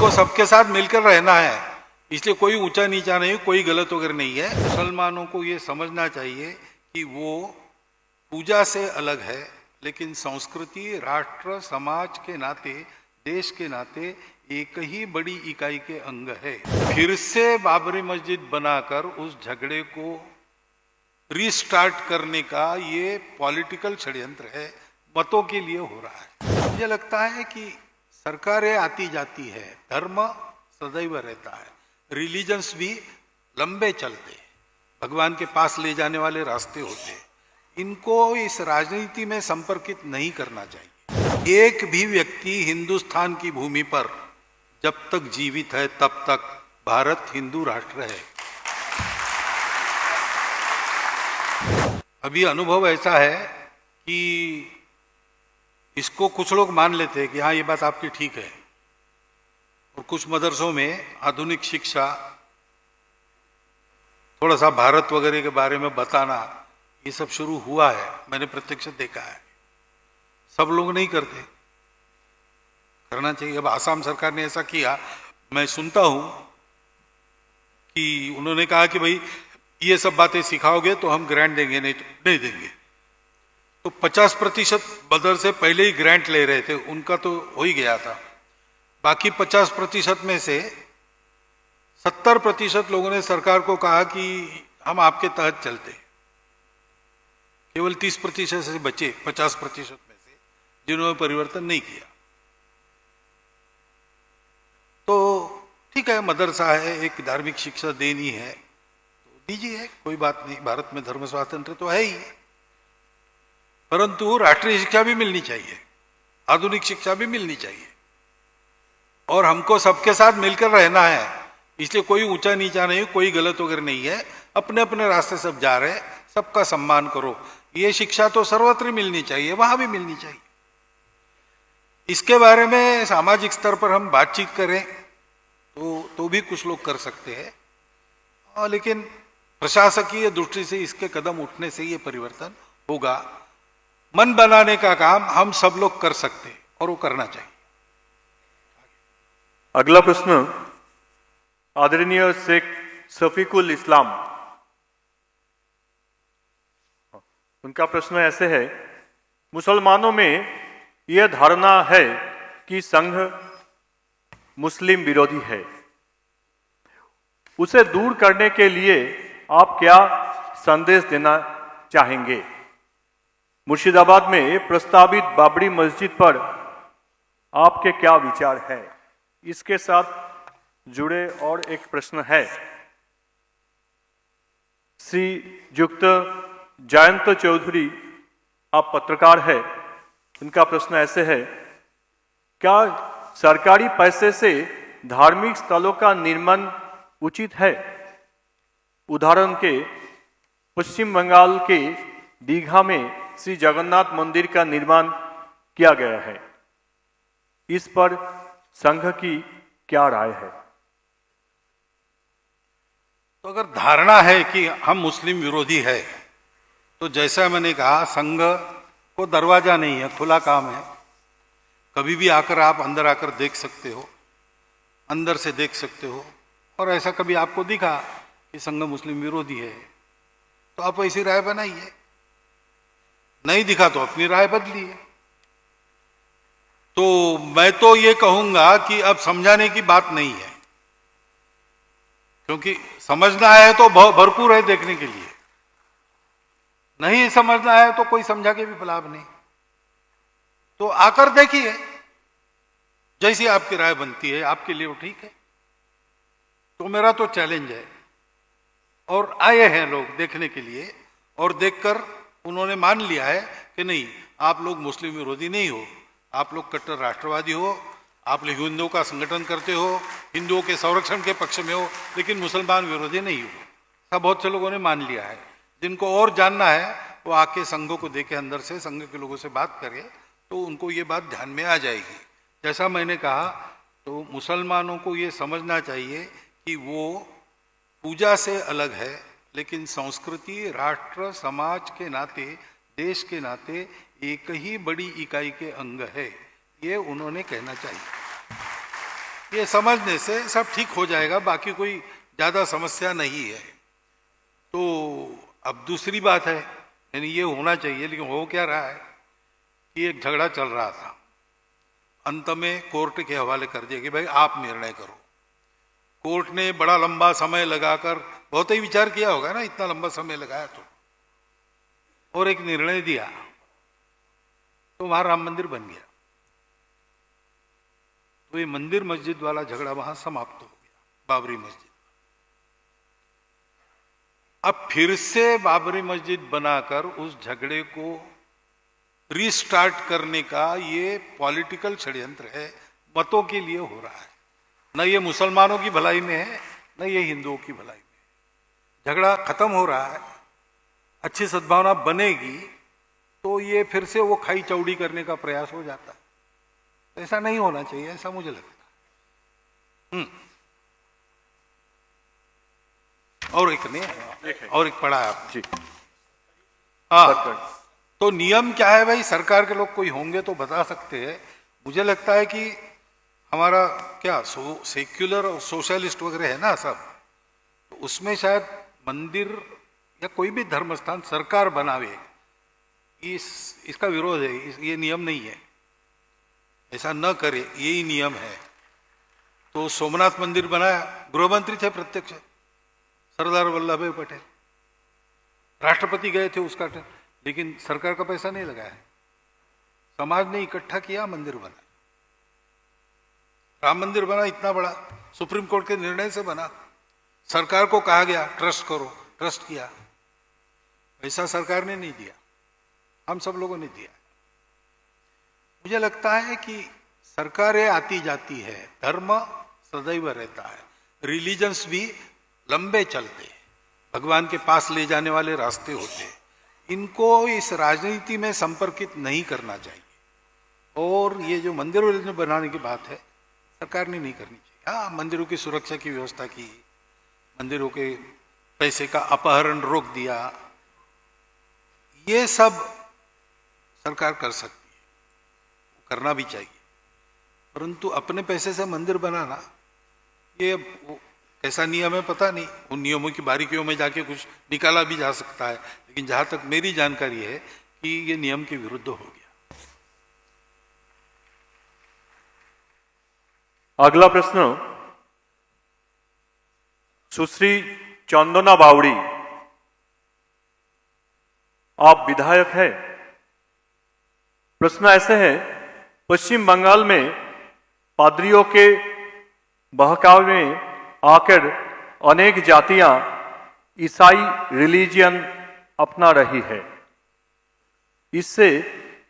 हमको सबके साथ मिलकर रहना है, इसलिए कोई ऊंचा नीचा नहीं, कोई गलत वगैरह नहीं है। मुसलमानों को ये समझना चाहिए कि वो पूजा से अलग है, लेकिन संस्कृति, राष्ट्र, समाज के नाते, देश के नाते एक ही बड़ी इकाई के अंग है। फिर से बाबरी मस्जिद बनाकर उस झगड़े को रीस्टार्ट करने का ये पॉलिटिकल षड्यंत्र है, मतों के लिए हो रहा है। मुझे लगता है कि सरकारें आती जाती है, धर्म सदैव रहता है, रिलीजन्स भी लंबे चलते हैं, भगवान के पास ले जाने वाले रास्ते होते हैं, इनको इस राजनीति में संपर्कित नहीं करना चाहिए। एक भी व्यक्ति हिंदुस्तान की भूमि पर जब तक जीवित है तब तक भारत हिंदू राष्ट्र है। अभी अनुभव ऐसा है कि इसको कुछ लोग मान लेते हैं कि हाँ ये बात आपकी ठीक है, और कुछ मदरसों में आधुनिक शिक्षा, थोड़ा सा भारत वगैरह के बारे में बताना, ये सब शुरू हुआ है, मैंने प्रत्यक्ष देखा है। सब लोग नहीं करते, करना चाहिए। अब आसाम सरकार ने ऐसा किया, मैं सुनता हूं कि उन्होंने कहा कि भाई ये सब बातें सिखाओगे तो हम ग्रांट देंगे, नहीं तो नहीं देंगे। तो 50% मदरसे पहले ही ग्रांट ले रहे थे, उनका तो हो ही गया था। बाकी 50% में से 70% लोगों ने सरकार को कहा कि हम आपके तहत चलते हैं। केवल 30% से बचे 50% में से, जिन्होंने परिवर्तन नहीं किया। तो ठीक है, मदरसा है, एक धार्मिक शिक्षा देनी है तो दीजिए, कोई बात नहीं, भारत में धर्म स्वातंत्र तो है ही, परंतु राष्ट्रीय शिक्षा भी मिलनी चाहिए, आधुनिक शिक्षा भी मिलनी चाहिए, और हमको सबके साथ मिलकर रहना है, इसलिए कोई ऊंचा नीचा नहीं, कोई गलत वगैरह नहीं है, अपने अपने रास्ते सब जा रहे, सबका सम्मान करो। ये शिक्षा तो सर्वत्र मिलनी चाहिए, वहां भी मिलनी चाहिए। इसके बारे में सामाजिक स्तर पर हम बातचीत करें तो भी कुछ लोग कर सकते हैं, लेकिन प्रशासकीय दृष्टि से इसके कदम उठने से ये परिवर्तन होगा। मन बनाने का काम हम सब लोग कर सकते हैं और वो करना चाहिए। अगला प्रश्न आदरणीय शेख शफीकुल इस्लाम, उनका प्रश्न ऐसे है, मुसलमानों में यह धारणा है कि संघ मुस्लिम विरोधी है, उसे दूर करने के लिए आप क्या संदेश देना चाहेंगे? मुर्शिदाबाद में प्रस्तावित बाबरी मस्जिद पर आपके क्या विचार हैं? इसके साथ जुड़े और एक प्रश्न है, श्री युक्त जयंत चौधरी, आप पत्रकार है, इनका प्रश्न ऐसे है, क्या सरकारी पैसे से धार्मिक स्थलों का निर्माण उचित है? उदाहरण के पश्चिम बंगाल के दीघा में श्री जगन्नाथ मंदिर का निर्माण किया गया है, इस पर संघ की क्या राय है? तो अगर धारणा है कि हम मुस्लिम विरोधी है, तो जैसा मैंने कहा, संघ को दरवाजा नहीं है, खुला काम है, कभी भी आकर आप अंदर आकर देख सकते हो, अंदर से देख सकते हो, और ऐसा कभी आपको दिखा कि संघ मुस्लिम विरोधी है तो आप ऐसी राय बनाइए, नहीं दिखा तो अपनी राय बदलिए। तो मैं तो ये कहूंगा कि अब समझाने की बात नहीं है, क्योंकि समझना है तो भरपूर है देखने के लिए, नहीं समझना है तो कोई समझा के भी लाभ नहीं। तो आकर देखिए, जैसी आपकी राय बनती है, आपके लिए वो ठीक है। तो मेरा तो चैलेंज है, और आए हैं लोग देखने के लिए, और देखकर उन्होंने मान लिया है कि नहीं, आप लोग मुस्लिम विरोधी नहीं हो, आप लोग कट्टर राष्ट्रवादी हो, आप लोग हिंदुओं का संगठन करते हो, हिंदुओं के संरक्षण के पक्ष में हो, लेकिन मुसलमान विरोधी नहीं हो। सब बहुत से लोगों ने मान लिया है। जिनको और जानना है वो आके संघों को देखे, अंदर से संघ के लोगों से बात करे, तो उनको ये बात ध्यान में आ जाएगी। जैसा मैंने कहा, तो मुसलमानों को ये समझना चाहिए कि वो पूजा से अलग है, लेकिन संस्कृति, राष्ट्र, समाज के नाते, देश के नाते एक ही बड़ी इकाई के अंग है, ये उन्होंने कहना चाहिए। ये समझने से सब ठीक हो जाएगा, बाकी कोई ज़्यादा समस्या नहीं है। तो अब दूसरी बात है, यानी ये होना चाहिए, लेकिन हो क्या रहा है कि एक झगड़ा चल रहा था, अंत में कोर्ट के हवाले कर दिया कि भाई आप निर्णय करो। कोर्ट ने बड़ा लंबा समय लगाकर, बहुत ही विचार किया होगा ना, इतना लंबा समय लगाया तो, और एक निर्णय दिया, तो वहां राम मंदिर बन गया। तो ये मंदिर मस्जिद वाला झगड़ा वहां समाप्त हो गया, बाबरी मस्जिद। अब फिर से बाबरी मस्जिद बनाकर उस झगड़े को रीस्टार्ट करने का ये पॉलिटिकल षड्यंत्र है, मतों के लिए हो रहा है। न ये मुसलमानों की भलाई में है, न ये हिंदुओं की भलाई में है। झगड़ा खत्म हो रहा है, अच्छी सद्भावना बनेगी तो ये फिर से वो खाई चौड़ी करने का प्रयास हो जाता है। ऐसा नहीं होना चाहिए, ऐसा मुझे लगता है। और एक ने और एक पढ़ा है आपने। हाँ, तो नियम क्या है भाई? सरकार के लोग कोई होंगे तो बता सकते हैं। मुझे लगता है कि हमारा क्या सेक्युलर और सोशलिस्ट वगैरह है ना सब, तो उसमें शायद मंदिर या कोई भी धर्म स्थान सरकार बनावे, इसका विरोध है, ये नियम नहीं है, ऐसा न करे, यही नियम है। तो सोमनाथ मंदिर बनाया, गृह मंत्री थे प्रत्यक्ष सरदार वल्लभ भाई पटेल, राष्ट्रपति गए थे उसका, लेकिन सरकार का पैसा नहीं लगाया, समाज ने इकट्ठा किया, मंदिर बना। राम मंदिर बना इतना बड़ा, सुप्रीम कोर्ट के निर्णय से बना। सरकार को कहा गया ट्रस्ट करो, ट्रस्ट किया, पैसा सरकार ने नहीं दिया, हम सब लोगों ने दिया। मुझे लगता है कि सरकारें आती जाती है, धर्म सदैव रहता है, रिलीजन्स भी लंबे चलते हैं, भगवान के पास ले जाने वाले रास्ते होते हैं, इनको इस राजनीति में संपर्कित नहीं करना चाहिए। और ये जो मंदिर बनाने की बात है, सरकार ने नहीं करनी चाहिए। हाँ, मंदिरों की सुरक्षा की व्यवस्था की, मंदिरों के पैसे का अपहरण रोक दिया, ये सब सरकार कर सकती है, करना भी चाहिए। परंतु अपने पैसे से मंदिर बनाना, ये कैसा नियम है पता नहीं, उन नियमों की बारीकियों में जाके कुछ निकाला भी जा सकता है, लेकिन जहां तक मेरी जानकारी है कि ये नियम के विरुद्ध हो गया। अगला प्रश्न सुश्री चंदना बावड़ी, आप विधायक हैं। प्रश्न ऐसे है, पश्चिम बंगाल में पादरियों के बहकावे में आकर अनेक जातियां ईसाई रिलीजियन अपना रही है, इससे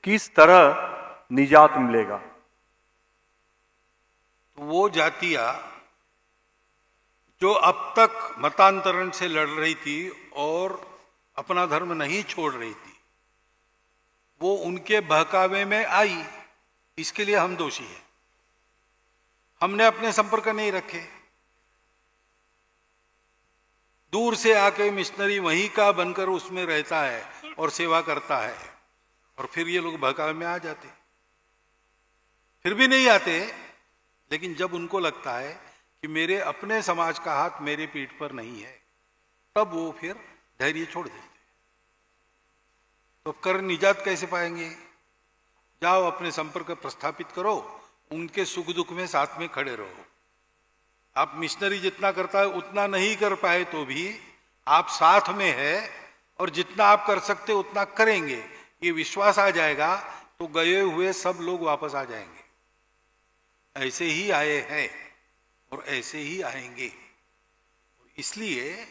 किस तरह निजात मिलेगा? वो जातियां जो अब तक मतांतरण से लड़ रही थी और अपना धर्म नहीं छोड़ रही थी, वो उनके बहकावे में आई, इसके लिए हम दोषी हैं। हमने अपने संपर्क नहीं रखे, दूर से आके मिशनरी वहीं का बनकर उसमें रहता है और सेवा करता है, और फिर ये लोग बहकावे में आ जाते। फिर भी नहीं आते, लेकिन जब उनको लगता है कि मेरे अपने समाज का हाथ मेरे पीठ पर नहीं है, तब वो फिर धैर्य छोड़ देते। तो कर निजात कैसे पाएंगे? जाओ अपने संपर्क प्रस्थापित करो, उनके सुख दुख में साथ में खड़े रहो। आप मिशनरी जितना करता है उतना नहीं कर पाए तो भी आप साथ में है, और जितना आप कर सकते उतना करेंगे, ये विश्वास आ जाएगा तो गए हुए सब लोग वापस आ जाएंगे। ऐसे ही आए हैं और ऐसे ही आएंगे। इसलिए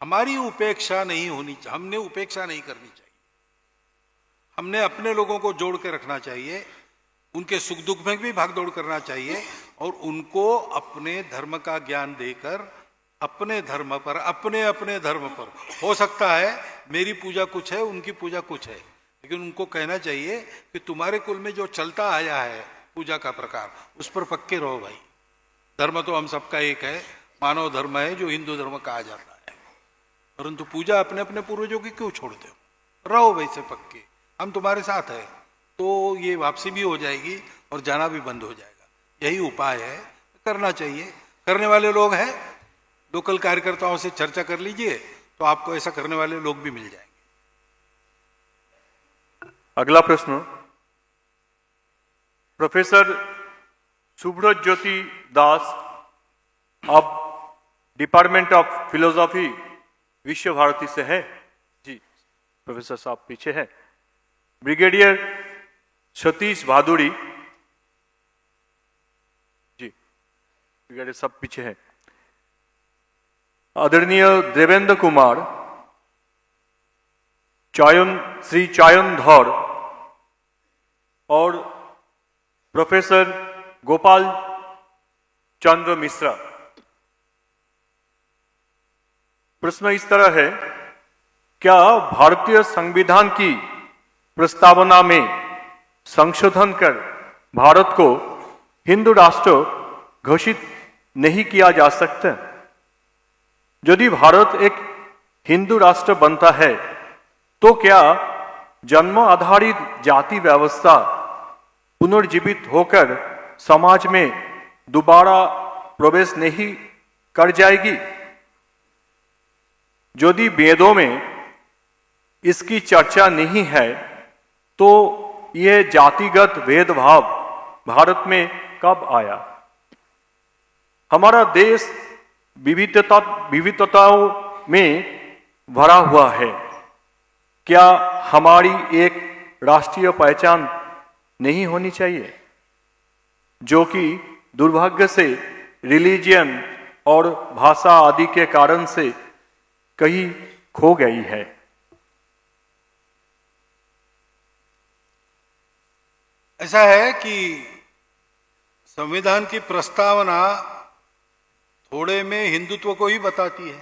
हमारी उपेक्षा नहीं होनी चाहिए, हमने उपेक्षा नहीं करनी चाहिए। हमने अपने लोगों को जोड़ के रखना चाहिए, उनके सुख दुख में भी भागदौड़ करना चाहिए, और उनको अपने धर्म का ज्ञान देकर अपने धर्म पर, अपने अपने धर्म पर, हो सकता है मेरी पूजा कुछ है, उनकी पूजा कुछ है, लेकिन उनको कहना चाहिए कि तुम्हारे कुल में जो चलता आया है पूजा का प्रकार, उस पर पक्के रहो भाई। धर्म तो हम सबका एक है, मानव धर्म है जो हिंदू धर्म कहा जाता है, परंतु पूजा अपने अपने पूर्वजों की क्यों छोड़ते हो? रहो वैसे पक्के, हम तुम्हारे साथ है। तो ये वापसी भी हो जाएगी और जाना भी बंद हो जाएगा। यही उपाय है, करना चाहिए। करने वाले लोग हैं, लोकल कार्यकर्ताओं से चर्चा कर लीजिए, तो आपको ऐसा करने वाले लोग भी मिल जाएंगे। अगला प्रश्न प्रोफेसर सुब्रत ज्योति दास, आप डिपार्टमेंट ऑफ फिलोसॉफी विश्व भारती से है जी। प्रोफेसर साहब पीछे है। ब्रिगेडियर सतीश भादुड़ी जी, ब्रिगेडियर सब पीछे है। आदरणीय देवेंद्र कुमार, श्री चायन धौर और प्रोफेसर गोपाल चंद्र मिश्रा। प्रश्न इस तरह है, क्या भारतीय संविधान की प्रस्तावना में संशोधन कर भारत को हिंदू राष्ट्र घोषित नहीं किया जा सकता? यदि भारत एक हिंदू राष्ट्र बनता है तो क्या जन्म आधारित जाति व्यवस्था पुनर्जीवित होकर समाज में दोबारा प्रवेश नहीं कर जाएगी? यदि वेदों में इसकी चर्चा नहीं है तो यह जातिगत भेदभाव भारत में कब आया? हमारा देश विविधताओं में भरा हुआ है। क्या हमारी एक राष्ट्रीय पहचान नहीं होनी चाहिए, जो कि दुर्भाग्य से रिलीजियन और भाषा आदि के कारण से कहीं खो गई है? ऐसा है कि संविधान की प्रस्तावना थोड़े में हिंदुत्व को ही बताती है,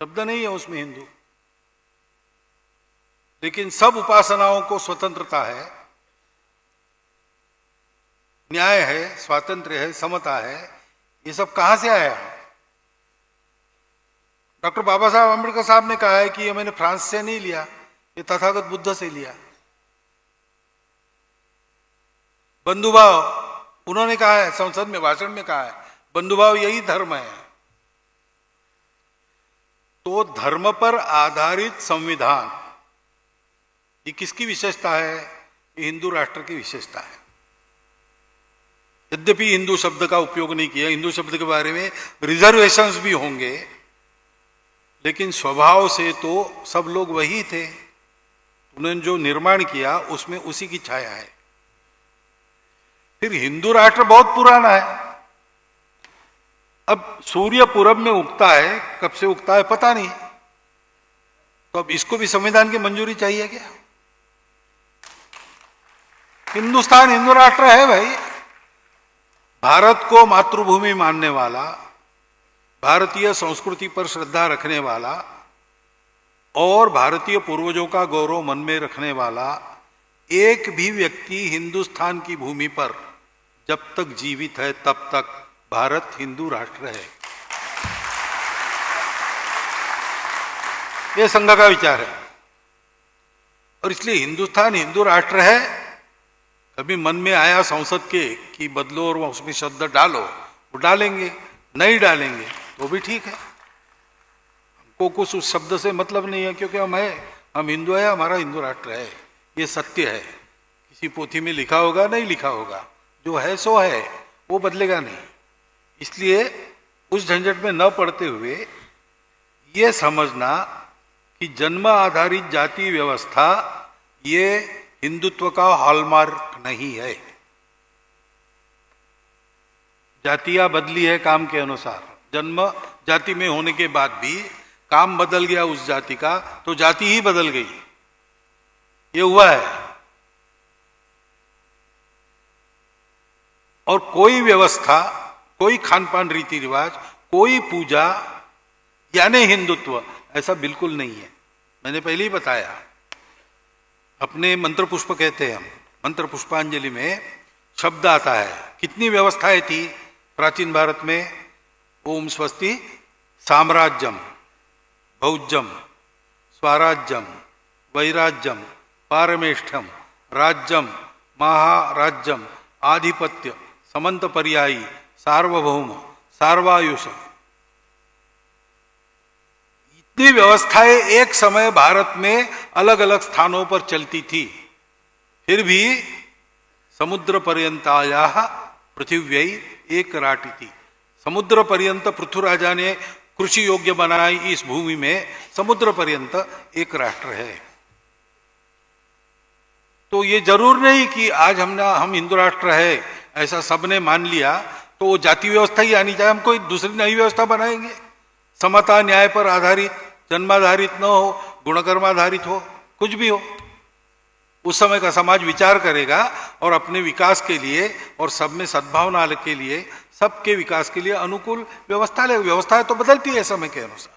शब्द नहीं है उसमें हिंदू, लेकिन सब उपासनाओं को स्वतंत्रता है, न्याय है, स्वातंत्र्य है, समता है। ये सब कहां से आया? डॉक्टर बाबा साहब अम्बेडकर साहब ने कहा है कि ये मैंने फ्रांस से नहीं लिया, ये तथागत बुद्ध से लिया। बंधुभाव उन्होंने कहा है, संसद में भाषण में कहा है, बंधुभाव यही धर्म है। तो धर्म पर आधारित संविधान ये किसकी विशेषता है? ये हिंदू राष्ट्र की विशेषता है। यद्यपि हिंदू शब्द का उपयोग नहीं किया, हिंदू शब्द के बारे में रिजर्वेशंस भी होंगे, लेकिन स्वभाव से तो सब लोग वही थे। उन्होंने जो निर्माण किया उसमें उसी की छाया है। फिर हिंदू राष्ट्र बहुत पुराना है। अब सूर्य पूरब में उगता है, कब से उगता है पता नहीं, तो अब इसको भी संविधान की मंजूरी चाहिए क्या? हिंदुस्तान हिंदू राष्ट्र है भाई। भारत को मातृभूमि मानने वाला, भारतीय संस्कृति पर श्रद्धा रखने वाला और भारतीय पूर्वजों का गौरव मन में रखने वाला एक भी व्यक्ति हिंदुस्तान की भूमि पर जब तक जीवित है तब तक भारत हिंदू राष्ट्र है। यह संघ का विचार है और इसलिए हिंदुस्तान हिंदू राष्ट्र है। कभी मन में आया संसद के कि बदलो और उसमें शब्द डालो, वो डालेंगे, नहीं डालेंगे तो भी ठीक है, हमको कुछ उस शब्द से मतलब नहीं है, क्योंकि हम हिंदू है, हमारा हिंदू राष्ट्र है, ये सत्य है। किसी पोथी में लिखा होगा, नहीं लिखा होगा, जो है सो है, वो बदलेगा नहीं। इसलिए उस झंझट में न पड़ते हुए ये समझना कि जन्म आधारित जाति व्यवस्था ये हिंदुत्व का हॉलमार्क नहीं है। जातियां बदली है काम के अनुसार, जन्म जाति में होने के बाद भी काम बदल गया उस जाति का, तो जाति ही बदल गई, ये हुआ है। और कोई व्यवस्था, कोई खान पान रीति रिवाज, कोई पूजा यानी हिंदुत्व, ऐसा बिल्कुल नहीं है। मैंने पहले ही बताया, अपने मंत्र पुष्प कहते हैं हम, मंत्र पुष्पांजलि में शब्द आता है। कितनी व्यवस्थाएं थी प्राचीन भारत में? ओम स्वस्ति साम्राज्यम, भौज्यम, स्वराज्यम, वैराज्यम, पारमेष्ठम, राज्यम, महाराज्यम, आधिपत्य, समंत पर्यायी, सार्वभौम, सार्वायुष, इतनी व्यवस्थाएं एक समय भारत में अलग अलग स्थानों पर चलती थी, फिर भी समुद्र पर्यंताया पृथिव्यै एक राटिति, समुद्र पर्यंत पृथ्वीराजा ने कृषि योग्य बनाई इस भूमि में समुद्र पर्यंत एक राष्ट्र है। तो ये जरूर नहीं कि आज हम हिंदू राष्ट्र है ऐसा सबने मान लिया तो वो जाति व्यवस्था ही आनी चाहिए, हम कोई दूसरी नई व्यवस्था बनाएंगे। समता न्याय पर आधारित, जन्माधारित न हो, गुणकर्माधारित हो, कुछ भी हो, उस समय का समाज विचार करेगा और अपने विकास के लिए और सब में सद्भावना के लिए, सबके विकास के लिए अनुकूल व्यवस्था ले। व्यवस्था तो बदलती है समय के अनुसार।